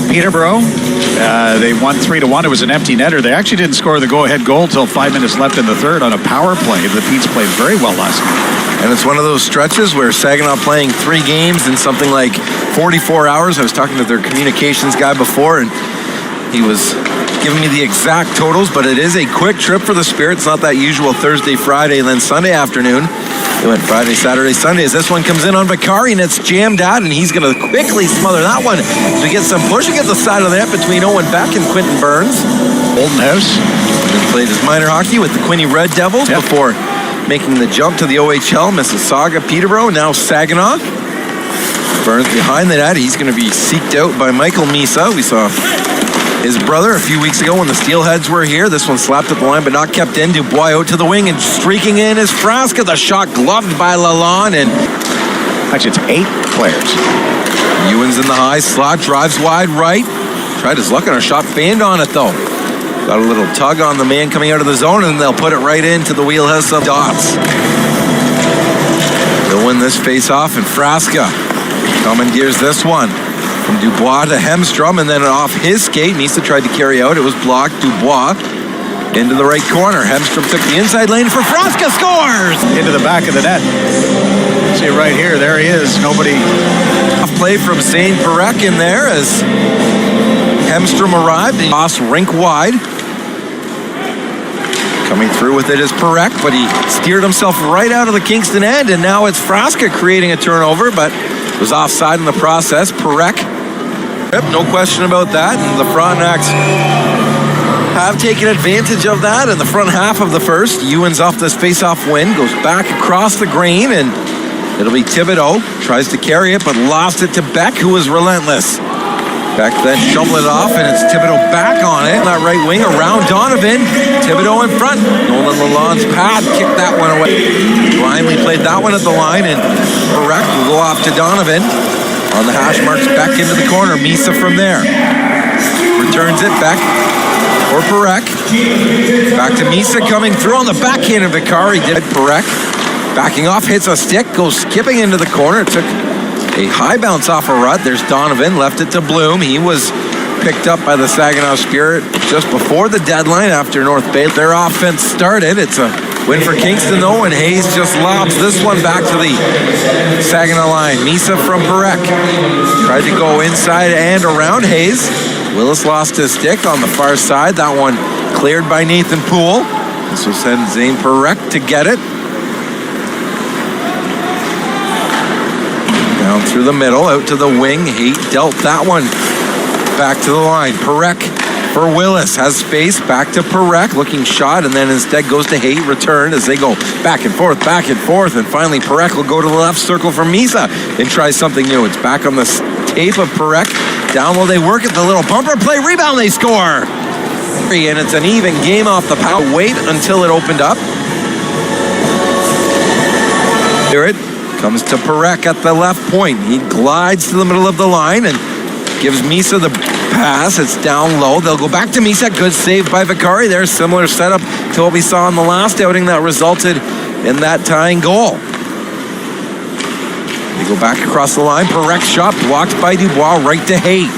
Peterborough. They won 3-1. It was an empty netter. They actually didn't score the go-ahead goal until 5 minutes left in the third on a power play. The Petes played very well last night. And it's one of those stretches where Saginaw playing 3 games in something like 44 hours. I was talking to their communications guy before, and he was giving me the exact totals, but it is a quick trip for the Spirit. It's not that usual Thursday, Friday, and then Sunday afternoon. They went Friday, Saturday, Sunday. As this one comes in on Vicari, and it's jammed out, and he's going to quickly smother that one. So we get some pushing at the side of the net between Owen Beck and Quentin Burns. Olden House. Then played his minor hockey with the Quinte Red Devils before making the jump to the OHL. Mississauga, Peterborough, now Saginaw. Burns behind the net. He's going to be seeked out by Michael Misa. We saw his brother a few weeks ago when the Steelheads were here. This one slapped at the line but not kept in. Dubois out to the wing, and streaking in is Frasca. The shot gloved by Lalonde, and actually it's 8 players. Ewan's in the high slot, drives wide right. Tried his luck on a shot, fanned on it though. Got a little tug on the man coming out of the zone, and they'll put it right into the wheelhouse of Dots. They'll win this face-off, and Frasca commandeers this one. From Dubois to Hemstrom, and then off his skate. Misa tried to carry out. It was blocked. Dubois into the right corner. Hemstrom took the inside lane for Frasca. Scores! Into the back of the net. See it right here. There he is. Nobody. Off play from Zayne Parekh in there as Hemstrom arrived. He lost rink wide. Coming through with it is Parekh, but he steered himself right out of the Kingston end, and now it's Frasca creating a turnover, but was offside in the process. Parekh, no question about that. And the Frontenacs have taken advantage of that in the front half of the first. Ewan's off this face-off win, goes back across the green, and it'll be Thibodeau. Tries to carry it, but lost it to Beck, who was relentless. Beck then shoveled it off, and it's Thibodeau back on it. That right wing around Donovan. Thibodeau in front. Nolan Lalonde's pad kicked that one away. Blindly played that one at the line, and Parekh will go off to Donovan. On the hash marks, Beck into the corner. Misa from there. Returns it, Beck for Parekh. Back to Misa coming through on the backhand of Vicari. Did Parekh. Backing off, hits a stick, goes skipping into the corner. It took a high bounce off a rut. There's Donovan, left it to Bloom. He was picked up by the Saginaw Spirit just before the deadline after North Bay. Their offense started. It's a win for Kingston though, and Hayes just lobs this one back to the Saginaw line. Misa from Parekh. Tried to go inside and around Hayes. Willis lost his stick on the far side. That one cleared by Nathan Poole. This will send Zayne Parekh to get it. Down through the middle, out to the wing. He dealt that one back to the line. Parekh for Willis, has space, back to Parekh, looking shot, and then instead goes to Haight, return as they go back and forth, and finally Parekh will go to the left circle for Misa and try something new. It's back on the tape of Parekh. Down low they work at the little bumper play, rebound, they score! And it's an even game off the power. Wait until it opened up. Here it comes to Parekh at the left point. He glides to the middle of the line and gives Misa the pass. It's down low. They'll go back to Misa. Good save by Vicari there. Similar setup to what we saw in the last outing that resulted in that tying goal. They go back across the line. Parekh shot blocked by Dubois right to Haight.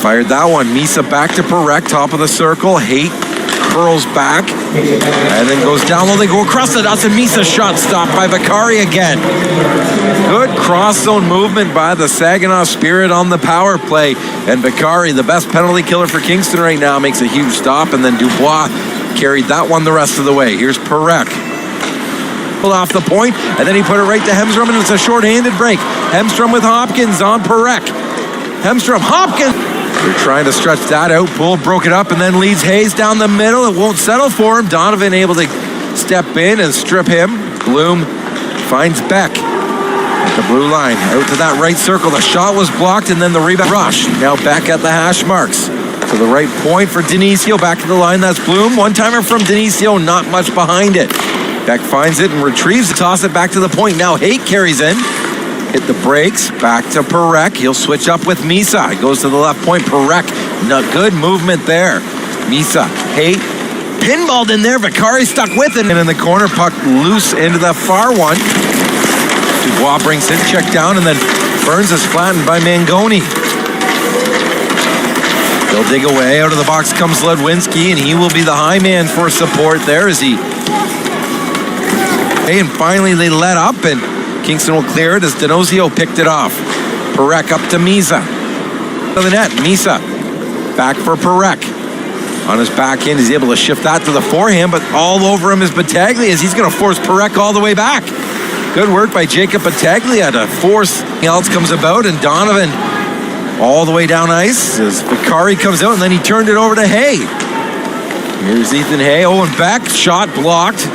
Fired that one. Misa back to Parekh, top of the circle. Haight curls back and then goes down low. They go across the dots, and Misa shot stopped by Vicari again. Good cross zone movement by the Saginaw Spirit on the power play, and Vicari, the best penalty killer for Kingston right now, makes a huge stop, and then Dubois carried that one the rest of the way. Here's Parekh. Pulled off the point, and then he put it right to Hemstrom, and it's a short-handed break. Hemstrom with Hopkins on Parekh. Hemstrom, Hopkins. They're trying to stretch that out. Poole broke it up and then leads Hayes down the middle. It won't settle for him. Donovan able to step in and strip him. Bloom finds Beck at the blue line. Out to that right circle. The shot was blocked, and then the rebound rush. Now Beck at the hash marks. To the right point for Denisio. Back to the line. That's Bloom. One-timer from Denisio. Not much behind it. Beck finds it and retrieves it. Toss it back to the point. Now Haight carries in. Hit the brakes, back to Parekh. He'll switch up with Misa. He goes to the left point. Parekh, not good movement there. Misa, Haight, pinballed in there. Vicari stuck with it. And in the corner, puck loose into the far one. Dubois brings it, check down, and then Burns is flattened by Mangoni. They'll dig away. Out of the box comes Ludwinski, and he will be the high man for support there as he... And finally they let up, and Kingston will clear it as D'Annunzio picked it off. Parekh up to Misa. To the net, Misa. Back for Parekh. On his back end, he's able to shift that to the forehand, but all over him is Battaglia as he's going to force Parekh all the way back. Good work by Jacob Battaglia to force. Else comes about, and Donovan all the way down ice as Vicari comes out, and then he turned it over to Hay. Here's Ethan Hay. Owen Beck, shot blocked.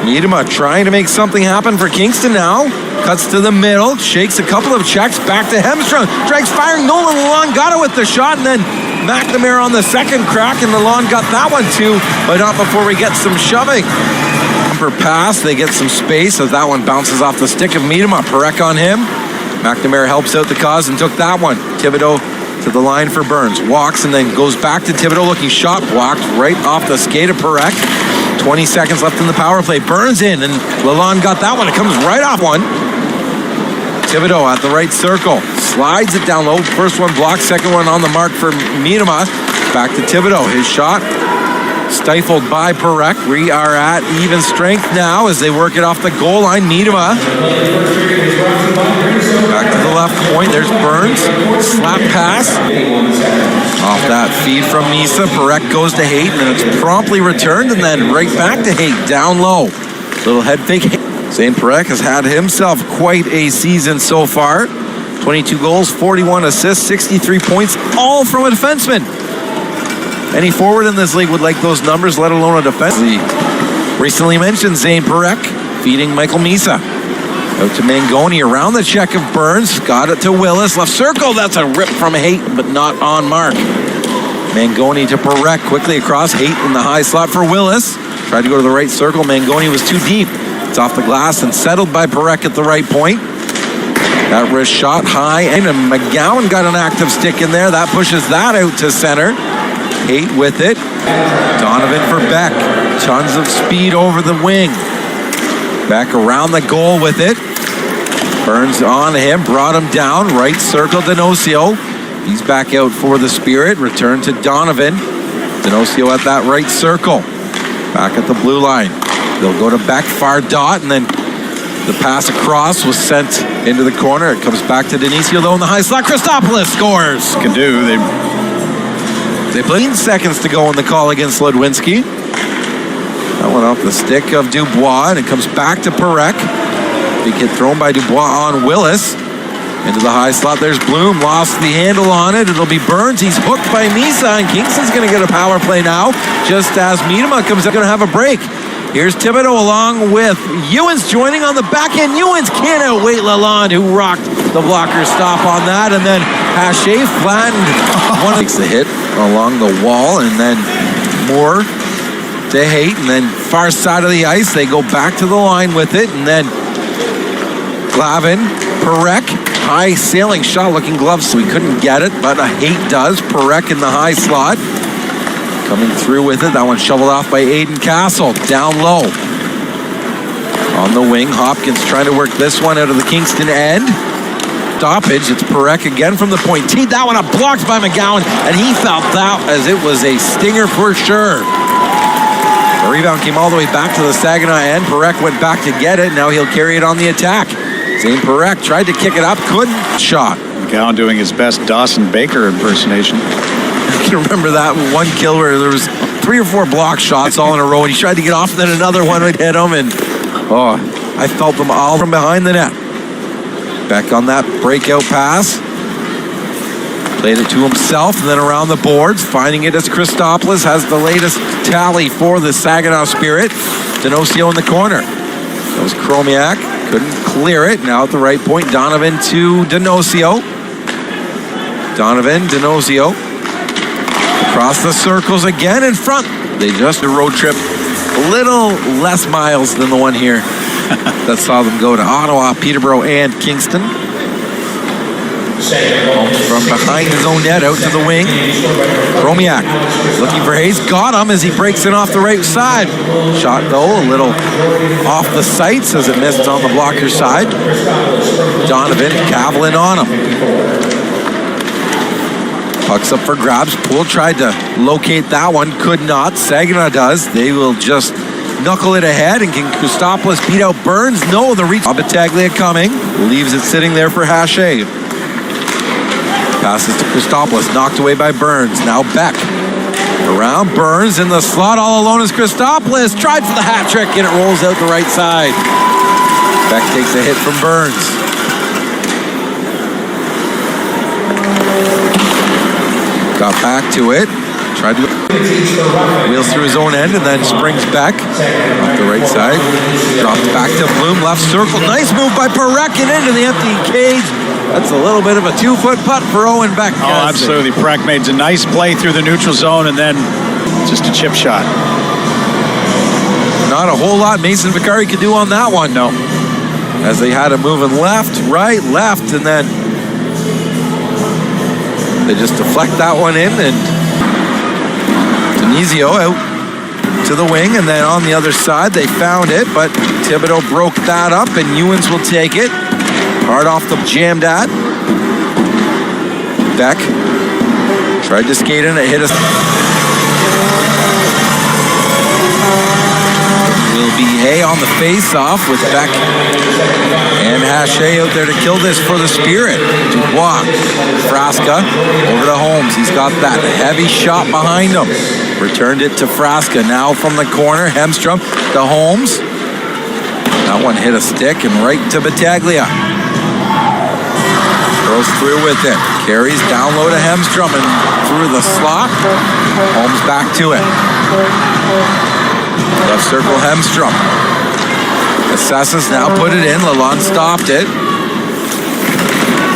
Miedema trying to make something happen for Kingston now. Cuts to the middle, shakes a couple of checks, back to Hemstrom. Drags firing, Nolan Lalonde got it with the shot, and then McNamara on the second crack, and Lalonde got that one too, but not before we get some shoving. Bumper pass, they get some space as that one bounces off the stick of Miedema. Parekh on him. McNamara helps out the cause and took that one. Thibodeau to the line for Burns. Walks and then goes back to Thibodeau, looking shot blocked right off the skate of Parekh. 20 seconds left in the power play. Burns in, and Lalonde got that one. It comes right off one. Thibodeau at the right circle. Slides it down low. First one blocked, second one on the mark for Miedema. Back to Thibodeau. His shot stifled by Parekh. We are at even strength now as they work it off the goal line. Miedema. Back to the left point. There's Burns. Slap pass. Off that feed from Misa. Parekh goes to Haight, and then it's promptly returned, and then right back to Haight. Down low. Little head fake. Zayne Parekh has had himself quite a season so far. 22 goals, 41 assists, 63 points, all from a defenseman. Any forward in this league would like those numbers, let alone a defense. Recently mentioned Zayne Parekh feeding Michael Misa. Out to Mangoni around the check of Burns. Got it to Willis. Left circle. That's a rip from Haight, but not on mark. Mangoni to Parekh. Quickly across. Haight in the high slot for Willis. Tried to go to the right circle. Mangoni was too deep. It's off the glass and settled by Parekh at the right point. That wrist shot high, and McGowan got an active stick in there. That pushes that out to center. Haight with it. Donovan for Beck. Tons of speed over the wing. Beck around the goal with it. Burns on him, brought him down. Right circle, D'Annunzio. He's back out for the Spirit. Return to Donovan. D'Annunzio at that right circle. Back at the blue line. They'll go to Beck, far dot, and then the pass across was sent into the corner. It comes back to D'Annunzio, though, in the high slot. Christopoulos scores. Can do. They played seconds to go on the call against Ludwinski. That went off the stick of Dubois, and it comes back to Parekh. Big hit thrown by Dubois on Willis. Into the high slot, there's Bloom. Lost the handle on it. It'll be Burns. He's hooked by Misa, and Kingston's going to get a power play now. Just as Miedema comes up, going to have a break. Here's Thibodeau along with Ewens joining on the back end. Ewens can't outwait Lalonde, who rocked the blocker stop on that. And then Hache flattened. One takes the hit along the wall, and then Moore to Haight, and then far side of the ice. They go back to the line with it, and then Glavin, Parekh, high sailing shot, looking glove, so he couldn't get it, but Haight does. Parekh in the high slot. Coming through with it. That one shoveled off by Aiden Castle. Down low. On the wing, Hopkins trying to work this one out of the Kingston end. Stoppage. It's Parekh again from the point. Teed that one up, blocked by McGowan, and he felt that as it was a stinger for sure. The rebound came all the way back to the Saginaw end. Parekh went back to get it. Now he'll carry it on the attack. Zayne Parekh tried to kick it up, couldn't. Shot. McGowan doing his best Dawson Baker impersonation. I can remember that one kill where there was 3 or 4 block shots all in a row, and he tried to get off, and then another one would hit him, and I felt them all from behind the net. Beck on that breakout pass. Played it to himself, and then around the boards, finding it as Christopoulos has the latest tally for the Saginaw Spirit. D'Annunzio in the corner. That was Chromiak. Couldn't clear it. Now at the right point, Donovan to D'Annunzio. Donovan, D'Annunzio. Across the circles again in front. They just a road trip a little less miles than the one here that saw them go to Ottawa, Peterborough, and Kingston. From behind his own net out to the wing. Chromiak looking for Hayes. Got him as he breaks in off the right side. Shot though a little off the sights as it missed on the blocker side. Donovan caviling on him. Puck's up for grabs. Poole tried to locate that one, could not. Saginaw does. They will just knuckle it ahead, and can Christopoulos beat out Burns? No, the reach. Battaglia coming, leaves it sitting there for Hache. Passes to Christopoulos, knocked away by Burns. Now Beck. Around Burns in the slot, all alone is Christopoulos. Tried for the hat trick, and it rolls out the right side. Beck takes a hit from Burns. Got back to it. Tried to wheels through his own end and then springs back off the right side. Drops back to Bloom, left circle. Nice move by Parekh and into the empty cage. That's a little bit of a 2-foot putt for Owen Beck. Oh, absolutely. Parekh made a nice play through the neutral zone and then just a chip shot. Not a whole lot Mason Vicari could do on that one. No. As they had him moving left, right, left, and then they just deflect that one in, and Denizio out to the wing, and then on the other side they found it, but Thibodeau broke that up, and Ewens will take it. Hard off the jammed at. Beck tried to skate in, it hit us. Will be Hay on the face-off with Beck and Hache out there to kill this for the Spirit. Dubois, Frasca over to Holmes. He's got that heavy shot behind him. Returned it to Frasca. Now from the corner, Hemstrom to Holmes. That one hit a stick and right to Battaglia. Goes through with it. Carries down low to Hemstrom and through the slot. Holmes back to it. Left circle Hemstrom. Assesses now, put it in. Lalonde stopped it.